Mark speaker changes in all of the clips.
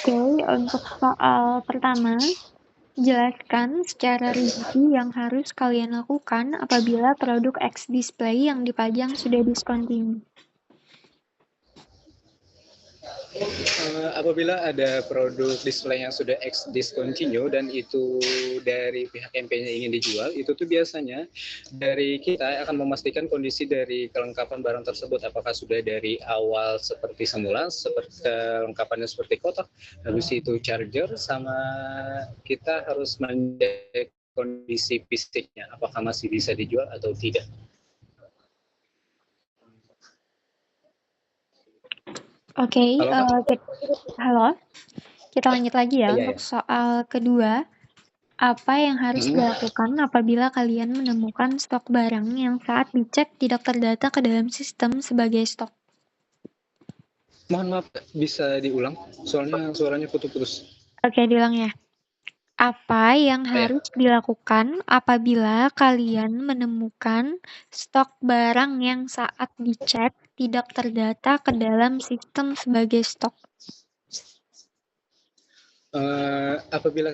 Speaker 1: Oke, untuk soal pertama, jelaskan secara rinci yang harus kalian lakukan apabila produk X display yang dipajang sudah discontinue.
Speaker 2: Apabila ada produk display yang sudah discontinue dan itu dari pihak MP-nya ingin dijual, itu tuh biasanya dari kita akan memastikan kondisi dari kelengkapan barang tersebut, apakah sudah dari awal seperti semula, seperti kelengkapannya seperti kotak, habis itu charger, sama kita harus mengecek kondisi fisiknya, apakah masih bisa dijual atau tidak.
Speaker 1: Oke,
Speaker 2: Halo, Kak?
Speaker 1: halo. Kita lanjut lagi ya
Speaker 2: Iya,
Speaker 1: untuk
Speaker 2: ya.
Speaker 1: soal kedua. Apa yang harus dilakukan apabila kalian menemukan stok barang yang saat dicek tidak terdata ke dalam sistem sebagai stok?
Speaker 2: Mohon maaf, bisa diulang? Soalnya suaranya putus-putus.
Speaker 1: Oke, diulang ya. Apa yang
Speaker 2: Ya.
Speaker 1: harus dilakukan apabila kalian menemukan stok barang yang saat dicek tidak terdata ke dalam sistem sebagai stok?
Speaker 2: Apabila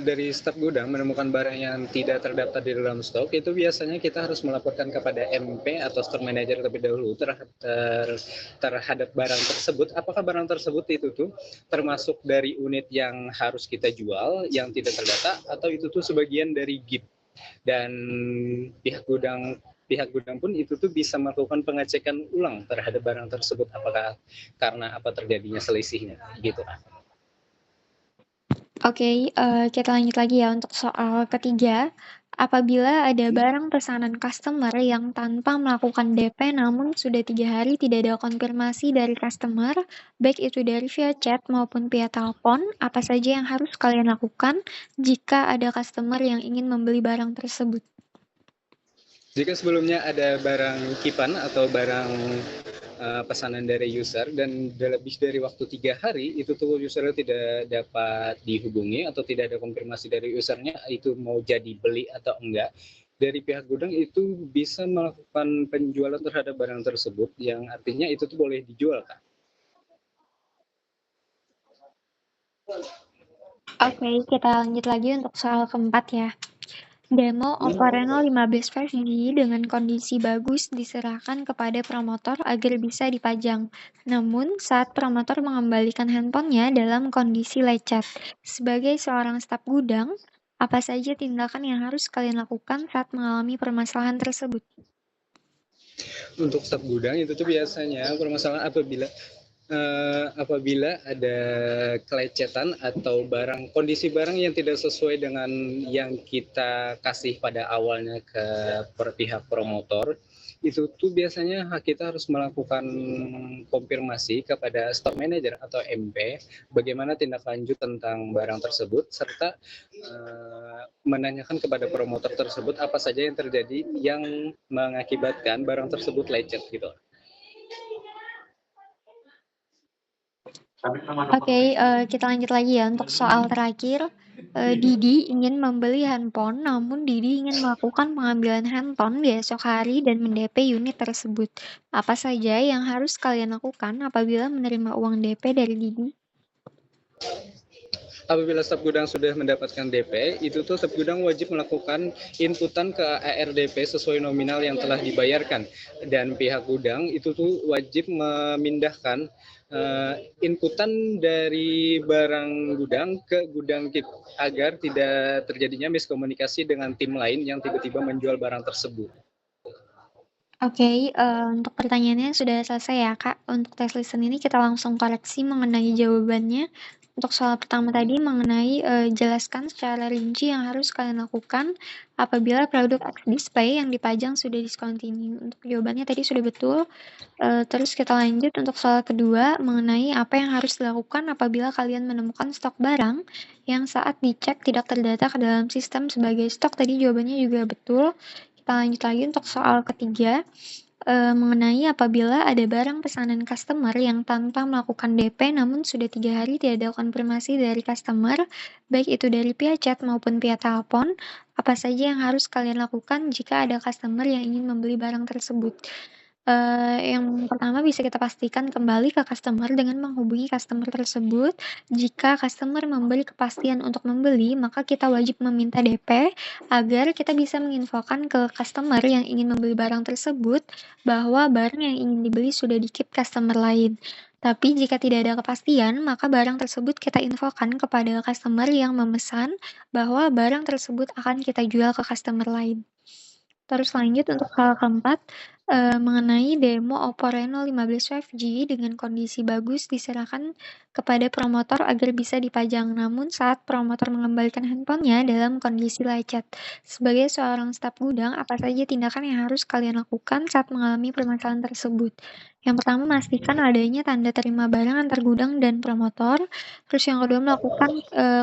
Speaker 2: dari staf gudang menemukan barang yang tidak terdaftar di dalam stok, itu biasanya kita harus melaporkan kepada MP atau store manager terlebih dahulu terhadap barang tersebut. Apakah barang tersebut itu tuh termasuk dari unit yang harus kita jual yang tidak terdata, atau itu tuh sebagian dari gift. Dan pihak gudang pun itu tuh bisa melakukan pengecekan ulang terhadap barang tersebut, apakah karena apa terjadinya selisihnya gitu.
Speaker 1: Oke, kita lanjut lagi ya untuk soal ketiga. Apabila ada barang pesanan customer yang tanpa melakukan DP namun sudah 3 hari tidak ada konfirmasi dari customer, baik itu dari via chat maupun via telepon, apa saja yang harus kalian lakukan jika ada customer yang ingin membeli barang tersebut?
Speaker 2: Jika sebelumnya ada barang kipan atau barang pesanan dari user dan lebih dari waktu 3 hari, itu tuh usernya tidak dapat dihubungi atau tidak ada konfirmasi dari usernya itu mau jadi beli atau enggak, dari pihak gudang itu bisa melakukan penjualan terhadap barang tersebut, yang artinya itu tuh boleh dijual, Kak.
Speaker 1: Oke, kita lanjut lagi untuk soal keempat ya. Demo Oppo Reno 15 5G dengan kondisi bagus diserahkan kepada promotor agar bisa dipajang. Namun, saat promotor mengembalikan handphonenya dalam kondisi lecet, sebagai seorang staf gudang, apa saja tindakan yang harus kalian lakukan saat mengalami permasalahan tersebut?
Speaker 2: Untuk staf gudang itu tuh biasanya permasalahan apabila ada kelecetan atau kondisi barang yang tidak sesuai dengan yang kita kasih pada awalnya ke pihak promotor, itu tuh biasanya kita harus melakukan konfirmasi kepada store manager atau MP bagaimana tindak lanjut tentang barang tersebut, serta menanyakan kepada promotor tersebut apa saja yang terjadi yang mengakibatkan barang tersebut lecet gitu.
Speaker 1: Oke, kita lanjut lagi ya untuk soal terakhir. Didi ingin membeli handphone, namun Didi ingin melakukan pengambilan handphone di esok hari dan mendP unit tersebut. Apa saja yang harus kalian lakukan apabila menerima uang DP dari Didi?
Speaker 2: Apabila staf gudang sudah mendapatkan DP, itu tuh staf gudang wajib melakukan inputan ke ARDP sesuai nominal yang telah dibayarkan, dan pihak gudang itu tuh wajib memindahkan inputan dari barang gudang ke gudang KIP agar tidak terjadinya miskomunikasi dengan tim lain yang tiba-tiba menjual barang tersebut.
Speaker 1: Oke, untuk pertanyaannya sudah selesai ya, Kak. Untuk tes listen ini kita langsung koreksi mengenai jawabannya. Untuk soal pertama tadi mengenai, jelaskan secara rinci yang harus kalian lakukan apabila produk X display yang dipajang sudah discontinue. Untuk jawabannya tadi sudah betul. Terus kita lanjut untuk soal kedua mengenai apa yang harus dilakukan apabila kalian menemukan stok barang yang saat dicek tidak terdata ke dalam sistem sebagai stok. Tadi jawabannya juga betul. Kita lanjut lagi untuk soal ketiga, mengenai apabila ada barang pesanan customer yang tanpa melakukan DP namun sudah 3 hari tidak ada konfirmasi dari customer, baik itu dari via chat maupun via telepon, apa saja yang harus kalian lakukan jika ada customer yang ingin membeli barang tersebut? Yang pertama bisa kita pastikan kembali ke customer dengan menghubungi customer tersebut. Jika customer memberi kepastian untuk membeli, maka kita wajib meminta DP agar kita bisa menginfokan ke customer yang ingin membeli barang tersebut bahwa barang yang ingin dibeli sudah di-keep customer lain. Tapi jika tidak ada kepastian, maka barang tersebut kita infokan kepada customer yang memesan bahwa barang tersebut akan kita jual ke customer lain. Terus lanjut untuk hal keempat, mengenai demo Oppo Reno 15 5G dengan kondisi bagus diserahkan kepada promotor agar bisa dipajang. Namun saat promotor mengembalikan handphonenya dalam kondisi lecet. Sebagai seorang staf gudang, apa saja tindakan yang harus kalian lakukan saat mengalami permasalahan tersebut? Yang pertama, pastikan adanya tanda terima barang antar gudang dan promotor. Terus yang kedua, melakukan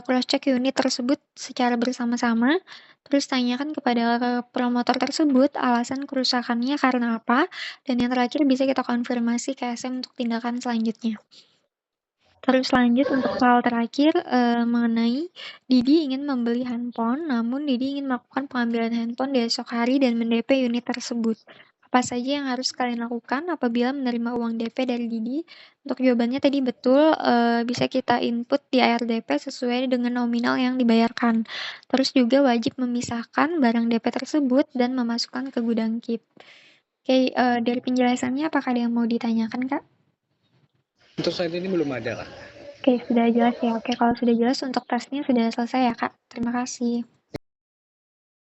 Speaker 1: cross check unit tersebut secara bersama-sama. Terus tanyakan kepada promotor tersebut alasan kerusakannya karena apa, dan yang terakhir bisa kita konfirmasi ke SM untuk tindakan selanjutnya. Terus lanjut untuk hal terakhir, mengenai Didi ingin membeli handphone, namun Didi ingin melakukan pengambilan handphone di esok hari dan men-DP unit tersebut. Apa saja yang harus kalian lakukan apabila menerima uang DP dari Didi? Untuk jawabannya tadi betul, bisa kita input di ARDP sesuai dengan nominal yang dibayarkan. Terus juga wajib memisahkan barang DP tersebut dan memasukkan ke gudang KIP. Oke, dari penjelasannya apakah ada yang mau ditanyakan, Kak?
Speaker 2: Untuk saat ini belum ada, Kak.
Speaker 1: Oke, sudah jelas ya. Oke, kalau sudah jelas untuk tesnya sudah selesai ya, Kak. Terima kasih.